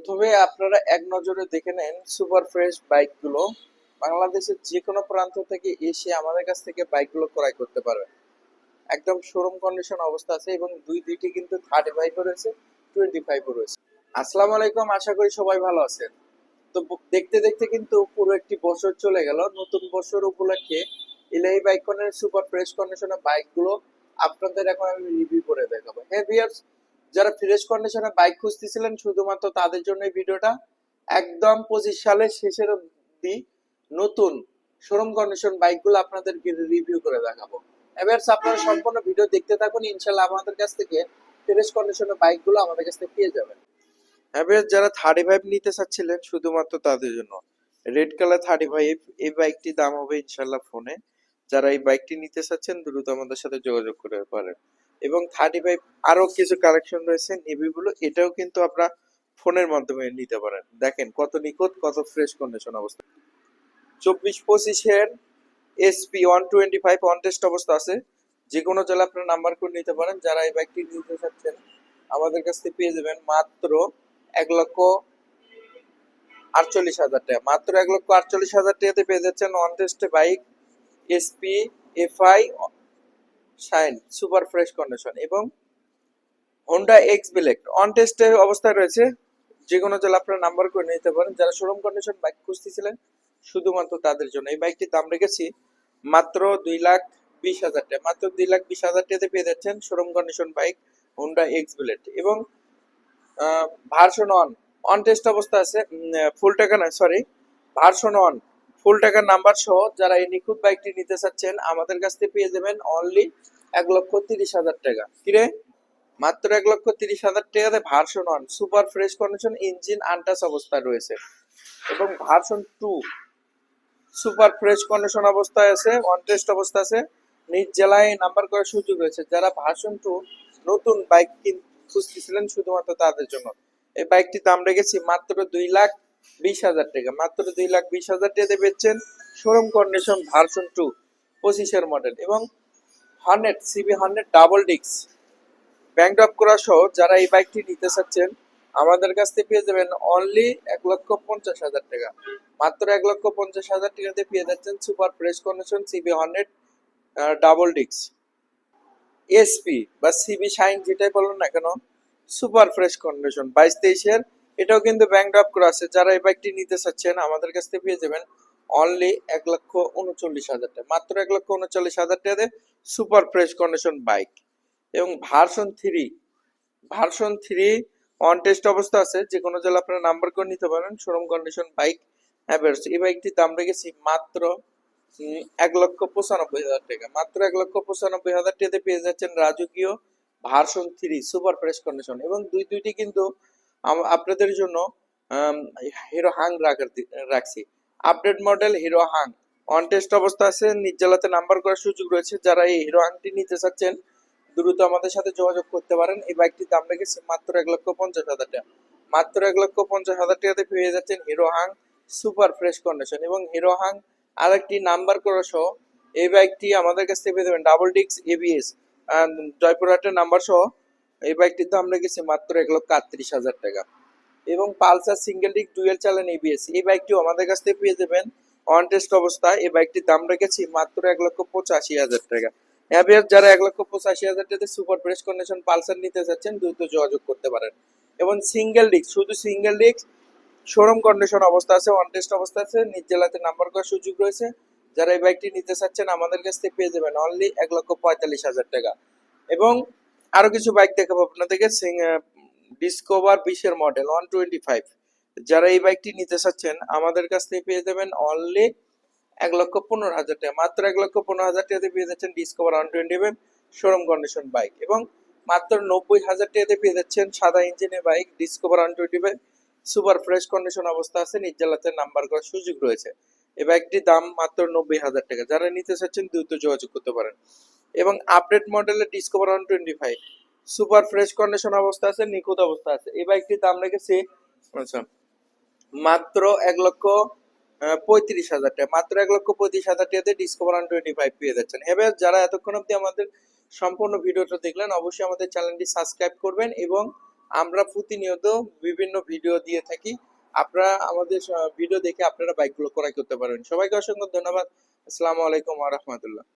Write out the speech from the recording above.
প্রথমে আপনারা এক নজরে দেখে নেন সুপার ফ্রেশ বাইকগুলো। বাংলাদেশের যে কোনো প্রান্ত থেকে এসে আমাদের কাছ থেকে বাইকগুলো ক্রয় করতে পারবেন। একদম শোরুম কন্ডিশন অবস্থা আছে এবং দুইটি কিন্তু 35 রয়েছে, 25 রয়েছে। আসসালামু আলাইকুম, আশা করি সবাই ভালো আছেন। তো দেখতে দেখতে কিন্তু পুরো একটি বছর চলে গেল। নতুন বছর উপলক্ষে ইলাহি বাইকনের সুপার ফ্রেশ কন্ডিশনের বাইকগুলো আপনাদের এখন আমি রিভিউ করে দেখাবো। হ্যাঁ ভিউয়ার্স, যারা ফ্রেশ কন্ডিশনে বাইক খুঁজতেছিলেন শুধুমাত্র তাদের জন্য এই ভিডিওটা। একদম 25 সালের শেষের অবধি নতুন শোরুম কন্ডিশন বাইকগুলো আপনাদেরকে রিভিউ করে দেখাবো। এবার আপনারা সম্পূর্ণ ভিডিও দেখতে থাকুন, ইনশাল্লাহ আমাদের কাছ থেকে ফ্রেশ কন্ডিশনের বাইকগুলো আমাদের কাছ থেকে পেয়ে যাবেন। এবার যারা 35 নিতে চাচ্ছিলেন শুধুমাত্র তাদের জন্য রেড কালার 35, এই বাইকটি দাম হবে ইনশাল্লাহ ফোনে। যারা এই বাইকটি নিতে চাচ্ছেন দ্রুত আমাদের সাথে যোগাযোগ করতে পারেন। এবং 35 আরো কিছু কালেকশন রয়েছে নেভি ব্লু, এটাও কিন্তু আপনারা ফোনের মাধ্যমে নিতে পারেন। দেখেন কত নিখুঁত, কত ফ্রেশ কন্ডিশন অবস্থা। 24-25 SP 125 অন টেস্ট অবস্থা আছে। যে কোনো জেলা আপনার নাম্বার করে নিতে পারেন। যারা এই বাইকটি নিতে চাচ্ছেন আমাদের কাছ থেকে পেয়ে যাবেন মাত্র 1,48,000 টাকা। মাত্র 1,48,000 টাকাতে পেয়ে যাচ্ছেন অন টেস্টে bike SP FI shine super fresh condition এবং হোন্ডা এক্স ব্ল্যাক অন টেস্টের অবস্থায় রয়েছে। যে কোনো জেলা আপনার নাম্বার করে নিতে পারেন। যারা শোরুম কন্ডিশন বাইক খুঁজতেছিলেন শুধুমাত্র তাদের জন্য এই বাইকটির দাম রেখেছি মাত্র 2,20,000 টাকা। মাত্র 2,20,000 টাকাতে পেয়ে যাচ্ছেন showroom condition bike Honda x blade এবং ভার্সন অন টেস্ট অবস্থা আছে। ফুল টাকা না, সরি, ভার্সন ফুল টাকার নাম্বার সহ যারা এই নিখুঁত বাইকটি নিতে চাচ্ছেন আমাদের কাছ থেকে পেয়ে যাবেন অনলি 1,30,000 টাকা। কিরে, মাত্র 1,30,000 টাকাতে version super fresh condition, engine untouch অবস্থায় রয়েছে এবং ভার্সন 2 সুপার ফ্রেশ কন্ডিশন অবস্থায় আছে, অন টেস্ট অবস্থা আছে। নিজ জেলায় নাম্বার করার সুযোগ রয়েছে। যারা ভার্সন 2 নতুন বাইক খুঁজতেছিলেন শুধুমাত্র তাদের জন্য এই বাইকটির দাম রেখেছি মাত্র 2,20,000 টাকা। মাত্র 2,20,000 টাকাতে পেয়েছেন শোরুম কন্ডিশন ভার্সন 2 25 মডেল এবং 100 CB 100 double disc bank drop করা সহ যারা এই বাইকটি নিতে চাচ্ছেন আমাদের কাছ থেকে পেয়ে যাবেন অনলি 1,50,000 টাকা। মাত্র 1,50,000 টাকাতে পেয়ে যাচ্ছেন super fresh condition CB 100 double disc SP বা সিবি শাইন যেটাই বলুন না কেন, সুপার ফ্রেশ কন্ডিশন 22-23 এটাও কিন্তু ব্যাংক ড্রপ করা আছে। যারা এই বাইকটি নিতে চাচ্ছেন আমাদের কাছ থেকে পেয়ে যাবেন অনলি 1,39,000 টাকা। মাত্র 1,39,000 টাকাতে সুপার ফ্রেশ কন্ডিশন বাইক এবং ভার্সন 3 অন টেস্ট অবস্থা আছে। যে কোনো জেলা আপনারা নাম্বার করে নিতে পারেন শোরুম কন্ডিশন বাইক হ্যাভেলস। এই বাইকটির দাম রেখেছি মাত্র 1,95,000 টাকা। মাত্র 1,95,000 টাকাতে পেয়ে যাচ্ছেন রাজকীয় ভার্সন 3 সুপার ফ্রেশ কন্ডিশন এবং দুইটি কিন্তু আপনাদের জন্য হিরো হাং রাখছি। Update model hero Hang on test অবস্থা আছে। নিজ জেলাতে নাম্বার করার সুযোগ রয়েছে। যারা এই হিরো হাংটি নিতে চাচ্ছেন দ্রুত আমাদের সাথে যোগাযোগ করতে পারেন। এই বাইকটির দাম রেখেছে মাত্র 1,50,000 টাকা। মাত্র 1,50,000 টাকাতে পেয়ে যাচ্ছেন hero Hang super fresh condition এবং হিরো হাং আরেকটি নাম্বার করা সহ এই বাইকটি আমাদের কাছ থেকে পেয়ে যাবেন ডাবল ডিস্ক ABS জয়পুরহাটের নাম্বার সহ। এই বাইকটির দাম রেখেছে মাত্র 1,38,000 টাকা এবং পালসার সিঙ্গেল ডিস্ক ডুয়েল চালান ABS এই বাইকটিও আমাদের কাছ থেকে পেয়ে যাবেন অন টেস্ট অবস্থায়। এই বাইকটির দাম রেখেছি মাত্র 1,85,000 টাকা। যারা 1,85,000 টাকাতে সুপার ফ্রেশ কন্ডিশন পালসার নিতে চাচ্ছেন দ্রুত যোগাযোগ করতে পারেন এবং সিঙ্গেল ডিস্ক, শুধু সিঙ্গেল ডিস্ক শোরুম কন্ডিশন অবস্থা আছে, অন টেস্ট অবস্থা আছে। নিজ জেলাতে নাম্বার করার সুযোগ রয়েছে। যারা এই বাইকটি নিতে চাচ্ছেন আমাদের কাছ থেকে পেয়ে যাবেন অনলি 1,45,000 টাকা এবং আরো কিছু বাইক দেখাবো আপনাদেরকে। ডিসকভার 20 মডেল 125, যারা এই বাইকটি নিতে চাচ্ছেন আমাদের কাছ থেকে পেয়ে যাবেন অনলি 1,15,000 টাকা। মাত্র 1,15,000 টাকাতে পেয়ে যাচ্ছেন ডিসকভার 125 শোরুম কন্ডিশন বাইক এবং মাত্র 90,000 টাকাতে পেয়ে যাচ্ছেন সাদা ইঞ্জিনের bike discover 125 super fresh condition অবস্থা আছে। নিজ জেলাতে নাম্বার করার সুযোগ রয়েছে। এই বাইকটির দাম মাত্র 90,000 টাকা। যারা নিতে চাচ্ছেন দ্রুত যোগাযোগ করতে পারেন এবং আপডেট মডেলের ডিসকভার 125 সুপার ফ্রেশ কন্ডিশন অবস্থা আছে, নিখুঁত অবস্থা আছে। এই বাইকটির দাম রেখেছি মাত্র 1,35,000 টাকা। মাত্র 1,35,000 টাকাতে ডিসকভার 125 পেয়ে যাচ্ছেন। এবার যারা এতক্ষণ অব্দি আমাদের সম্পূর্ণ ভিডিওটা দেখলেন অবশ্যই আমাদের চ্যানেলটি সাবস্ক্রাইব করবেন এবং আমরা প্রতিনিয়ত বিভিন্ন ভিডিও দিয়ে থাকি। আপনারা আমাদের ভিডিও দেখে আপনারা বাইকগুলো ক্রয় করতে পারেন। সবাইকে অসংখ্য ধন্যবাদ। আসসালামু আলাইকুম ওয়া রাহমাতুল্লাহ।